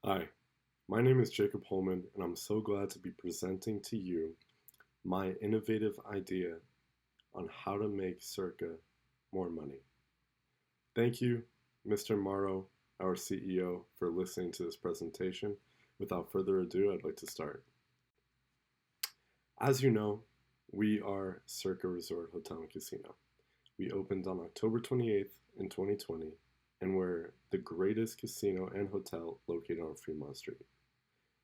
Hi, my name is Jacob Holman, and I'm so glad to be presenting to you my innovative idea on how to make Circa more money. Thank you, Mr. Morrow, our CEO, for listening to this presentation. Without further ado, I'd like to start. As you know, we are Circa Resort Hotel and Casino. We opened on October 28th in 2020, and we're the greatest casino and hotel located on Fremont Street.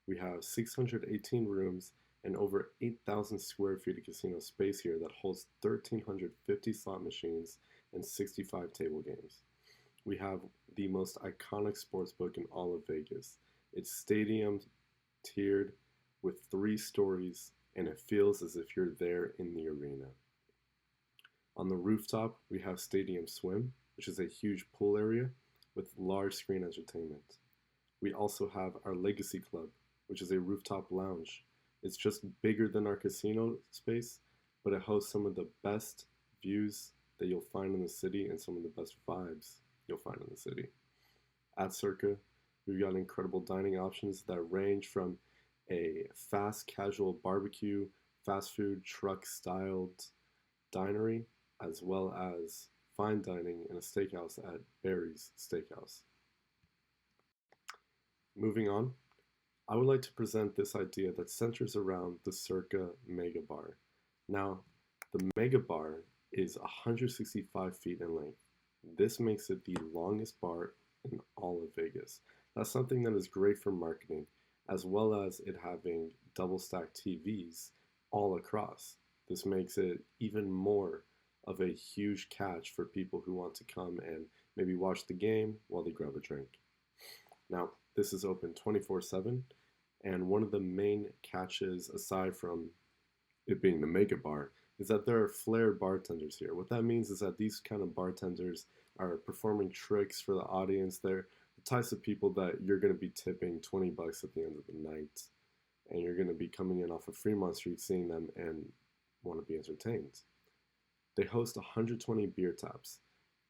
We have 618 rooms and over 8,000 square feet of casino space here that holds 1,350 slot machines and 65 table games. We have the most iconic sports book in all of Vegas. It's stadium tiered with 3 stories, and it feels as if you're there in the arena. On the rooftop, we have Stadium Swim, which is a huge pool area with large screen entertainment. We also have our Legacy Club, which is a rooftop lounge. It's just bigger than our casino space, but it hosts some of the best views that you'll find in the city and some of the best vibes you'll find in the city. At Circa, we've got incredible dining options that range from a fast casual barbecue, fast food truck styled dinery, as well as fine dining in a steakhouse at Barry's Steakhouse. Moving on, I would like to present this idea that centers around the Circa Mega Bar. Now, the Mega Bar is 165 feet in length. This makes it the longest bar in all of Vegas. That's something that is great for marketing, as well as it having double stacked TVs all across. This makes it even more of a huge catch for people who want to come and maybe watch the game while they grab a drink. Now, this is open 24/7, and one of the main catches, aside from it being the mega bar, is that there are flair bartenders here. What that means is that these kind of bartenders are performing tricks for the audience. They're the types of people that you're going to be tipping $20 at the end of the night, and you're going to be coming in off of Fremont Street seeing them and want to be entertained. They host 120 beer taps,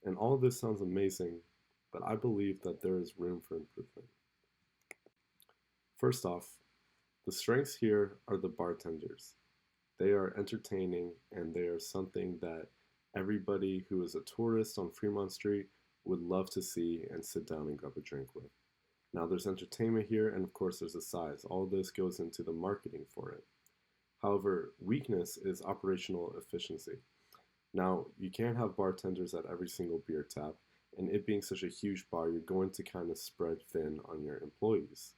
and all of this sounds amazing, but I believe that there is room for improvement. First off, the strengths here are the bartenders. They are entertaining, and they are something that everybody who is a tourist on Fremont Street would love to see and sit down and grab a drink with. Now, there's entertainment here, and of course, there's a size. All of this goes into the marketing for it. However, weakness is operational efficiency. Now, you can't have bartenders at every single beer tap, and it being such a huge bar, you're going to kind of spread thin on your employees.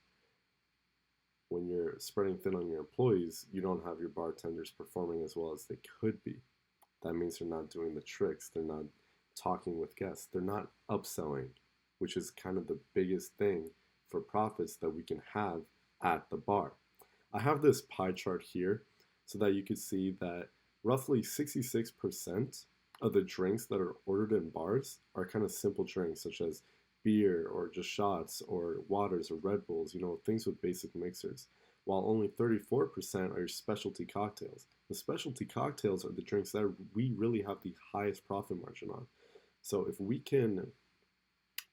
When you're spreading thin on your employees, you don't have your bartenders performing as well as they could be. That means they're not doing the tricks, they're not talking with guests, they're not upselling, which is kind of the biggest thing for profits that we can have at the bar. I have this pie chart here so that you can see that roughly 66% of the drinks that are ordered in bars are kind of simple drinks, such as beer or just shots or waters or Red Bulls, things with basic mixers, while only 34% are your specialty cocktails. The specialty cocktails are the drinks that we really have the highest profit margin on. So if we can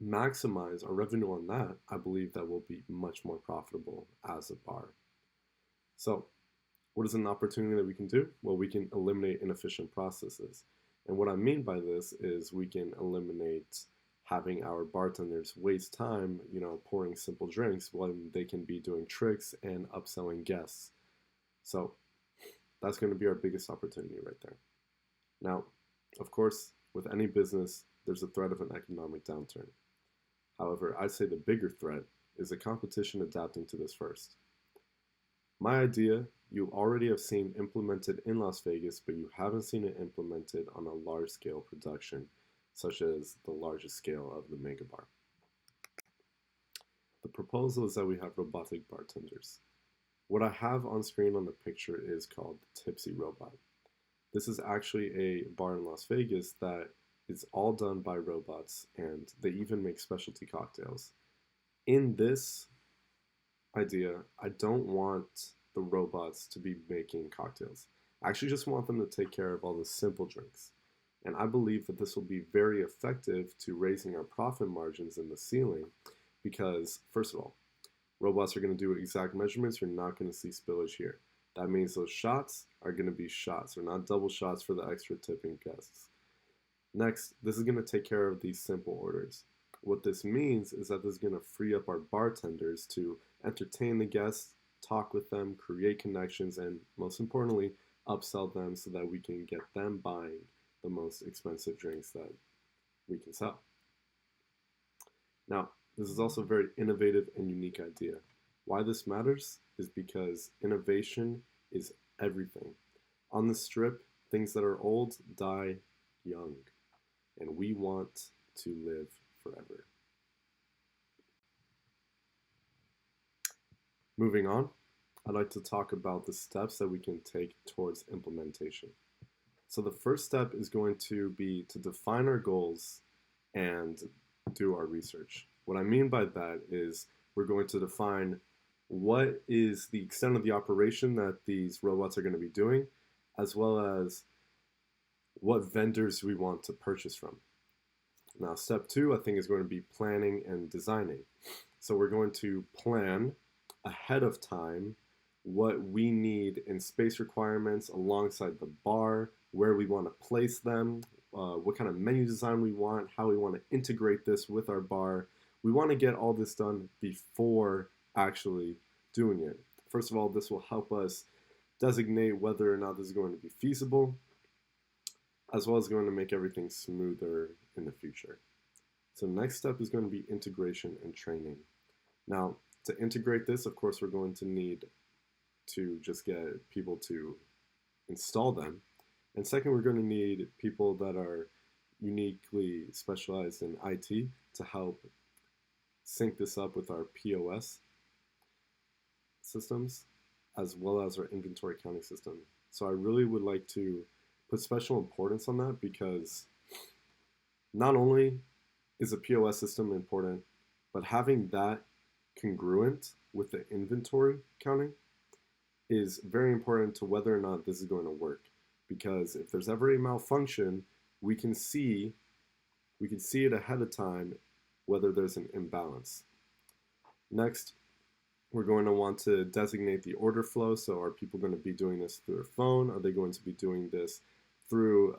maximize our revenue on that, I believe that we'll be much more profitable as a bar. So what is an opportunity that we can do? Well, we can eliminate inefficient processes. And what I mean by this is we can eliminate having our bartenders waste time, pouring simple drinks when they can be doing tricks and upselling guests. So that's going to be our biggest opportunity right there. Now, of course, with any business, there's a threat of an economic downturn. However, I'd say the bigger threat is the competition adapting to this first. My idea you already have seen implemented in Las Vegas, but you haven't seen it implemented on a large scale production, such as the largest scale of the Mega Bar. The proposal is that we have robotic bartenders. What I have on screen on the picture is called the Tipsy Robot. This is actually a bar in Las Vegas that is all done by robots, and they even make specialty cocktails. In this idea, I don't want the robots to be making cocktails. I actually just want them to take care of all the simple drinks. And I believe that this will be very effective to raising our profit margins in the ceiling because, first of all, Robots are going to do exact measurements. You're not going to see spillage here. That means those shots are going to be shots. They're not double shots for the extra tipping guests. Next, this is going to take care of these simple orders. What this means is that this is going to free up our bartenders to entertain the guests, talk with them, create connections, and most importantly, upsell them so that we can get them buying the most expensive drinks that we can sell. Now, this is also a very innovative and unique idea. Why this matters is because innovation is everything. On the strip, things that are old die young, and we want to live forever. Moving on, I'd like to talk about the steps that we can take towards implementation. So the first step is going to be to define our goals and do our research. What I mean by that is we're going to define what is the extent of the operation that these robots are going to be doing, as well as what vendors we want to purchase from. Now, step two, I think, is going to be planning and designing. So we're going to plan ahead of time what we need in space requirements alongside the bar, where we want to place them, what kind of menu design we want, how we want to integrate this with our bar. We want to get all this done before actually doing it. First of all, this will help us designate whether or not this is going to be feasible, as well as going to make everything smoother in the future. So next step is going to be integration and training. Now, to integrate this, of course, we're going to need to just get people to install them. And second, we're going to need people that are uniquely specialized in IT to help sync this up with our POS systems, as well as our inventory counting system. So I really would like to put special importance on that, because not only is a POS system important, but having that congruent with the inventory counting is very important to whether or not this is going to work. Because if there's ever a malfunction, we can see it ahead of time whether there's an imbalance. Next, we're going to want to designate the order flow. So are people going to be doing this through their phone? Are they going to be doing this through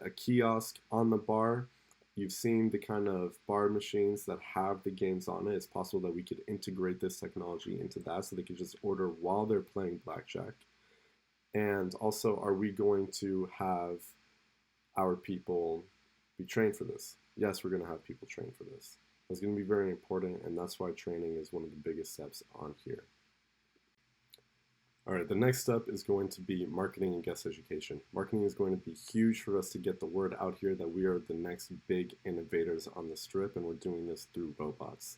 a kiosk on the bar? You've seen the kind of bar machines that have the games on it. It's possible that we could integrate this technology into that so they could just order while they're playing blackjack. And also, are we going to have our people be trained for this? Yes, we're going to have people trained for this. It's going to be very important, and that's why training is one of the biggest steps on here. All right, the next step is going to be marketing and guest education. Marketing is going to be huge for us to get the word out here that we are the next big innovators on the strip, and we're doing this through robots.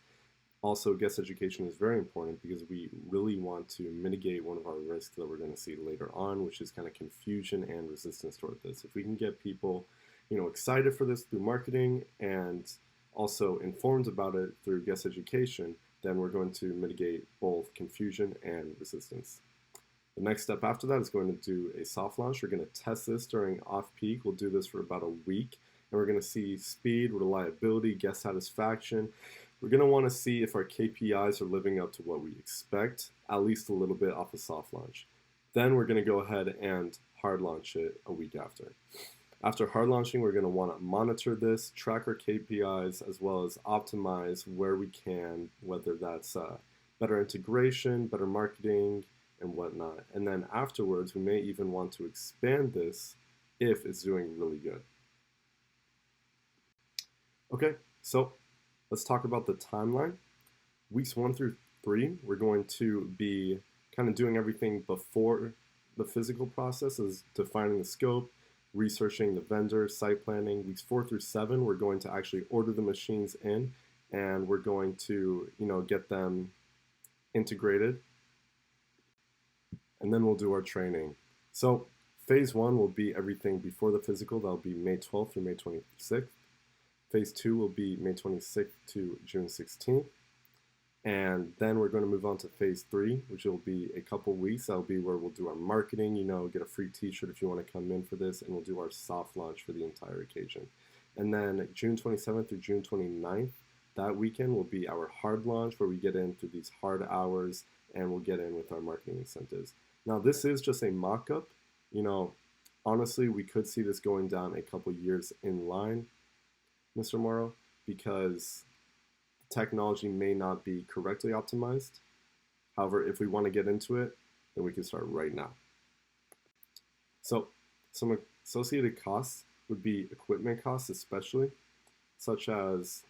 Also, guest education is very important because we really want to mitigate one of our risks that we're going to see later on, which is kind of confusion and resistance toward this. If we can get people, excited for this through marketing and also informed about it through guest education, then we're going to mitigate both confusion and resistance. The next step after that is going to do a soft launch. We're going to test this during off-peak. We'll do this for about a week, and we're going to see speed, reliability, guest satisfaction. We're going to want to see if our KPIs are living up to what we expect, at least a little bit off the soft launch. Then we're going to go ahead and hard launch it a week after. After hard launching, we're going to want to monitor this, track our KPIs, as well as optimize where we can, whether that's better integration, better marketing, and whatnot. And then afterwards, we may even want to expand this if it's doing really good. Okay, so let's talk about the timeline. Weeks 1 through 3, we're going to be kind of doing everything before the physical process, is defining the scope, researching the vendor, site planning. Weeks 4 through 7, we're going to actually order the machines in, and we're going to, get them integrated. And then we'll do our training. So phase 1 will be everything before the physical. That'll be May 12th through May 26th. Phase 2 will be May 26th to June 16th. And then we're going to move on to phase 3, which will be a couple weeks. That'll be where we'll do our marketing, get a free t-shirt if you want to come in for this, and we'll do our soft launch for the entire occasion. And then June 27th through June 29th, that weekend will be our hard launch where we get in through these hard hours and we'll get in with our marketing incentives. Now, this is just a mock up. You know, honestly, we could see this going down a couple years in line, Mr. Morrow, because technology may not be correctly optimized. However, if we want to get into it, then we can start right now. So, some associated costs would be equipment costs, especially, such as,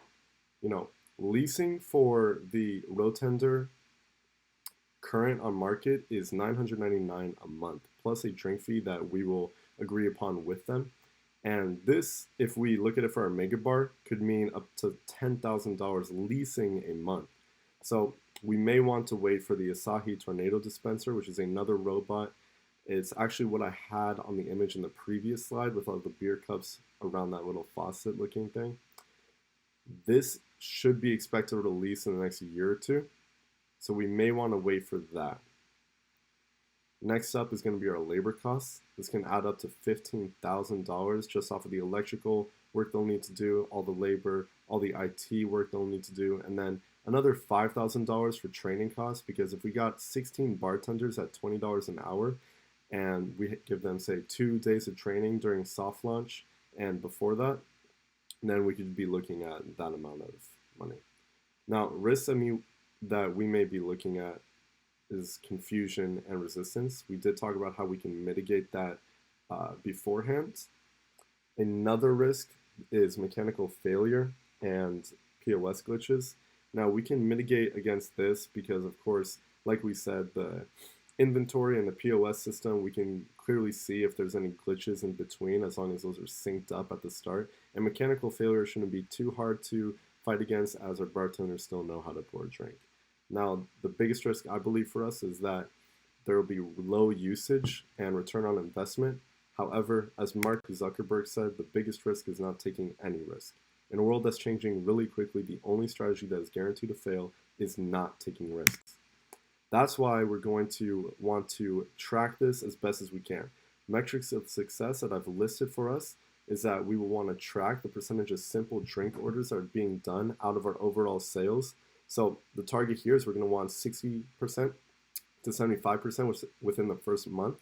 you know, leasing for the Rotender current on market is $999 a month, plus a drink fee that we will agree upon with them. And this, if we look at it for our mega bar, could mean up to $10,000 leasing a month. So we may want to wait for the Asahi Tornado Dispenser, which is another robot. It's actually what I had on the image in the previous slide with all the beer cups around that little faucet looking thing. This should be expected to release in the next year or two, so we may want to wait for that. Next up is going to be our labor costs. This can add up to $15,000 just off of the electrical work they'll need to do, all the labor, all the IT work they'll need to do, and then another $5,000 for training costs, because if we got 16 bartenders at $20 an hour and we give them, say, 2 days of training during soft launch and before that, then we could be looking at that amount of money. Now, risks that we may be looking at is confusion and resistance. We did talk about how we can mitigate that beforehand. Another risk is mechanical failure and POS glitches. Now, we can mitigate against this because, of course, like we said, the inventory and the POS system, we can clearly see if there's any glitches in between as long as those are synced up at the start. And mechanical failure shouldn't be too hard to fight against as our bartenders still know how to pour a drink. Now, the biggest risk I believe for us is that there will be low usage and return on investment. However, as Mark Zuckerberg said, the biggest risk is not taking any risk. In a world that's changing really quickly, the only strategy that is guaranteed to fail is not taking risks. That's why we're going to want to track this as best as we can. Metrics of success that I've listed for us is that we will want to track the percentage of simple drink orders that are being done out of our overall sales. So the target here is we're going to want 60% to 75% within the first month.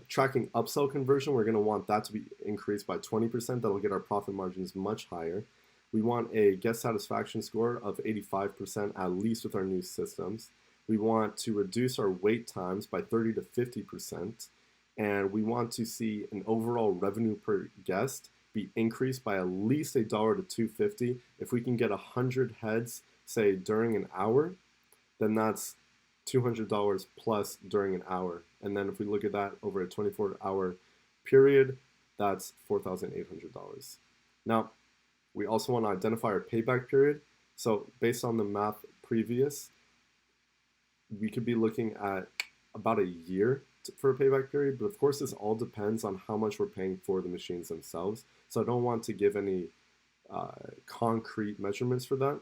Tracking upsell conversion, we're going to want that to be increased by 20%. That'll get our profit margins much higher. We want a guest satisfaction score of 85% at least with our new systems. We want to reduce our wait times by 30 to 50%. And we want to see an overall revenue per guest be increased by at least $1 to $2.50. If we can get 100 heads, say, during an hour, then that's $200 plus during an hour. And then if we look at that over a 24-hour period, that's $4,800. Now, we also want to identify our payback period. So based on the math previous, we could be looking at about a year for a payback period, but of course this all depends on how much we're paying for the machines themselves. So I don't want to give any concrete measurements for that,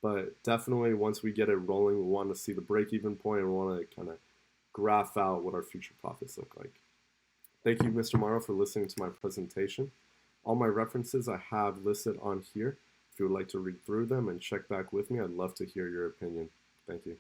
but definitely once we get it rolling, we want to see the break-even point and we want to kind of graph out what our future profits look like. Thank you, Mr. Morrow, for listening to my presentation. All my references I have listed on here. If you would like to read through them and check back with me, I'd love to hear your opinion. Thank you.